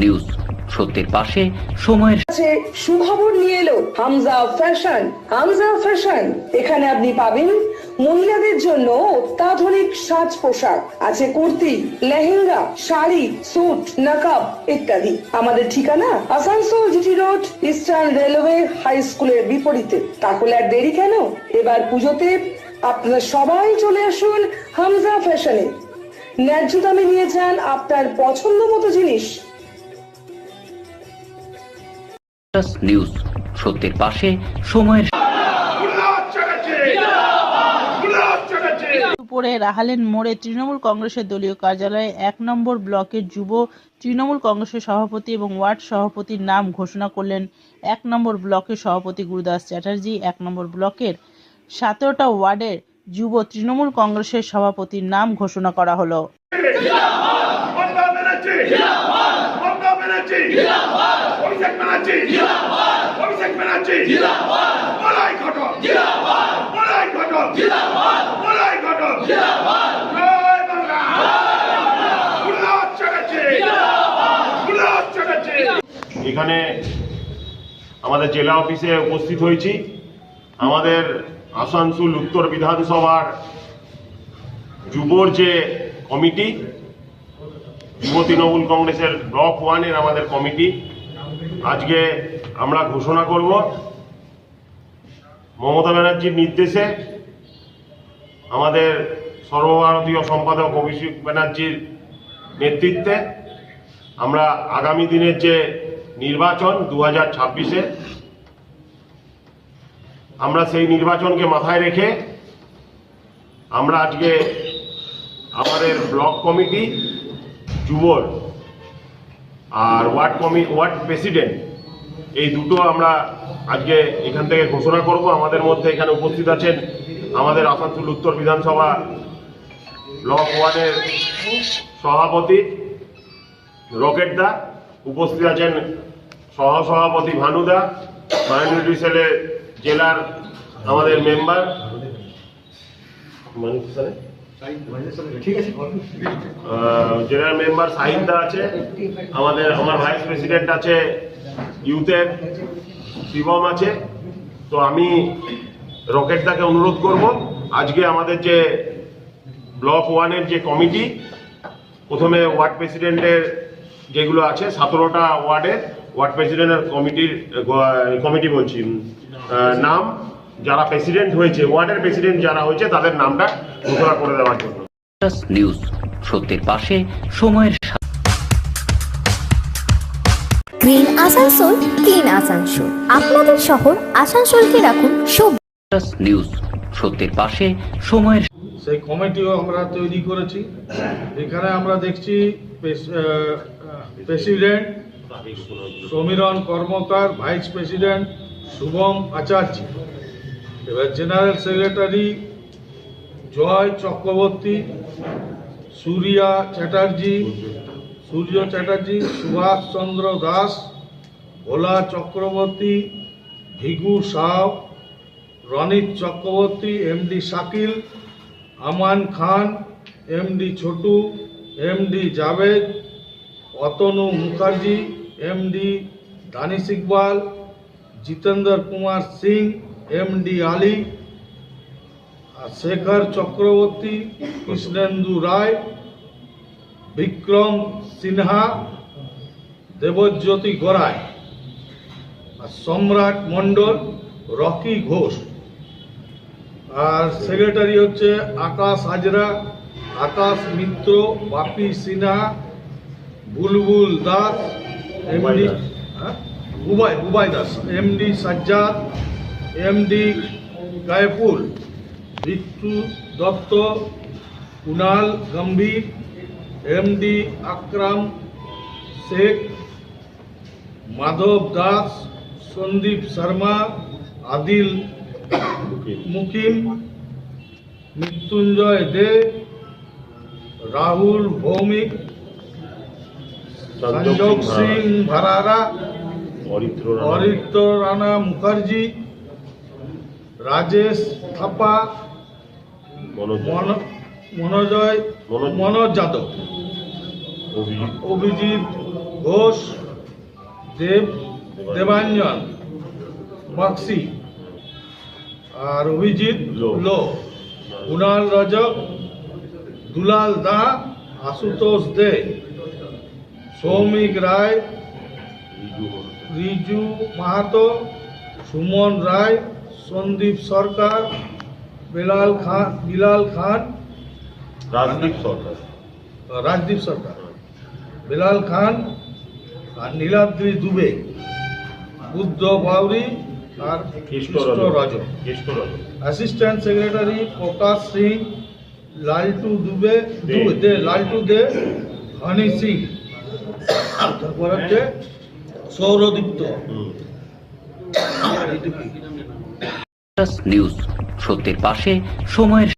News সত্যের পাশে সময়ের সুখবর নিয়ে এলো হামজা ফ্যাশন। হামজা ফ্যাশন, এখানে আপনি পাবেন মহিলাদের জন্য অত্যাধুনিক সাজ পোশাক, আছে কুর্তি, লেহেঙ্গা, শাড়ি, স্যুট, নকাব ইত্যাদি। আমাদের ঠিকানা Asansol GT Road, Eastern Railway high স্কুলের বিপরীতে। তাহলে আর দেরি কেন, এবার পুজোতে আপনারা সবাই চলে আসুন হামজা ফ্যাশনে। ন্যায্য দামে নিয়ে যান আপনার পছন্দ মতো জিনিস। নিউজ সত্যের পাশে সময়ের দুপুরে রাহালেন মোড়ে তৃণমূল কংগ্রেসের দলীয় কার্যালয়ে ১ নম্বর ব্লকের যুব তৃণমূল কংগ্রেসের সভাপতি এবং ওয়ার্ড সভাপতির নাম ঘোষণা করলেন ১ নম্বর ব্লকের সভাপতি গুরুদাস চ্যাটার্জি। ১ নম্বর ব্লকের ১৭টা ওয়ার্ডের যুব তৃণমূল কংগ্রেসের সভাপতির নাম ঘোষণা করা হলো। এখানে আমাদের জেলা অফিসে উপস্থিত হয়েছি। আমাদের আসানসোল উত্তর বিধানসভার যুবর যে কমিটি, যুব তৃণমূল কংগ্রেসের ব্লক 1-এর আমাদের কমিটি, আজকে আমরা ঘোষণা করব মমতা ব্যানার্জির নির্দেশে আমাদের সর্বভারতীয় সম্পাদক অভিষেক ব্যানার্জির নেতৃত্বে আমরা আগামী দিনের যে নির্বাচন 2026-এ, আমরা সেই নির্বাচনকে মাথায় রেখে আমরা আজকে আমাদের ব্লক কমিটি, যুবর আর ওয়ার্ড প্রেসিডেন্ট, এই দুটো আমরা আজকে এখান থেকে ঘোষণা করব। আমাদের মধ্যে এখানে উপস্থিত আছেন আমাদের আসানসোল উত্তর বিধানসভা ব্লক 1-এর সভাপতি রকেট দা, উপস্থিত আছেন সহসভাপতি ভানুদা, মাইনরিটি সেলের জেলার আমাদের মেম্বার জেলার মেম্বার সাহিদা আছে, আমার ভাইস প্রেসিডেন্ট আছে ইউথের শিবম আছে। তো আমি রকেটদাকে অনুরোধ করব আজকে আমাদের যে ব্লক 1-এর যে কমিটি, প্রথমে ওয়ার্ড প্রেসিডেন্টের যেগুলো আছে 17টা ওয়ার্ডের ওয়ার্ড প্রেসিডেন্টের কমিটি বলছি নাম, যারা প্রেসিডেন্ট হয়েছে, ওয়ার্ডের প্রেসিডেন্ট যারা হয়েছে তাদের নামটা ঘোষণা করে দেওয়ার জন্য। নিউজ সত্যের পাশে সময়ের গ্রিন আসানসোল, ক্লিন আসানসোল, আপনাদের শহর আসানসোলকে রাখুন সবুজ। নিউজ সত্যের পাশে সময়ের সেই কমিটিও আমরা তৈরি করেছি। এখানে আমরা দেখছি president Samiran Karmakar, vice president Shubham Acharya, এবার general secretary Joy Chakraborty, Surya Chatterjee, Subhash Chandra Das, Bhola Chakraborty, Bhigu Shaw, Ronit Chakraborty, MD Shakil, Aman Khan, MD Chhotu, MD Javed, Atanu Mukherjee, MD Danish Iqbal, Jitendra Kumar Singh, MD Ali, Shekhar Chakraborty, Krishnendu Roy, Bikram Sinha, Debjyoti Garai, আর সম্রাট মণ্ডল, রকি ঘোষ। আর সেক্রেটারি হচ্ছে Akash Hazra, Akash Mitra, Bapi Sinha, Bulbul Das, MD Bubai Das, MD Sajjad, MD Kayful, Bittu Dutta, Kunal Gambhir, MD Akram Sheikh, Madhab Das, Sandeep Sharma, Adil Mukim, Mrityunjoy De, Rahul Bhowmik, Sanjog Singh Bharara, Aritra Rana Mukherjee, Rajesh Thapa, Manoj Yadav, Abhijit Ghosh, Debanjan Bakshi, আর অভিজিৎ লো, কুণাল রজক, দুলাল দা, আশুতোষ দে, সৌমিক রায়, রিজু মাহাতো, সুমন রায়, সন্দীপ সরকার, বিলাল খান, রাজদীপ সরকার, বিলাল খান, আর নীলাদ্রি দুবে, বুদ্ধ বাউরি, আর কৃষ্ণ রাজন। অ্যাসিস্ট্যান্ট সেক্রেটারি প্রকাশ সিং, লালটু দে, হনি সিং, তারপর হচ্ছে সৌরদীপ্ত। নিউজ সত্যের পাশে সময়ের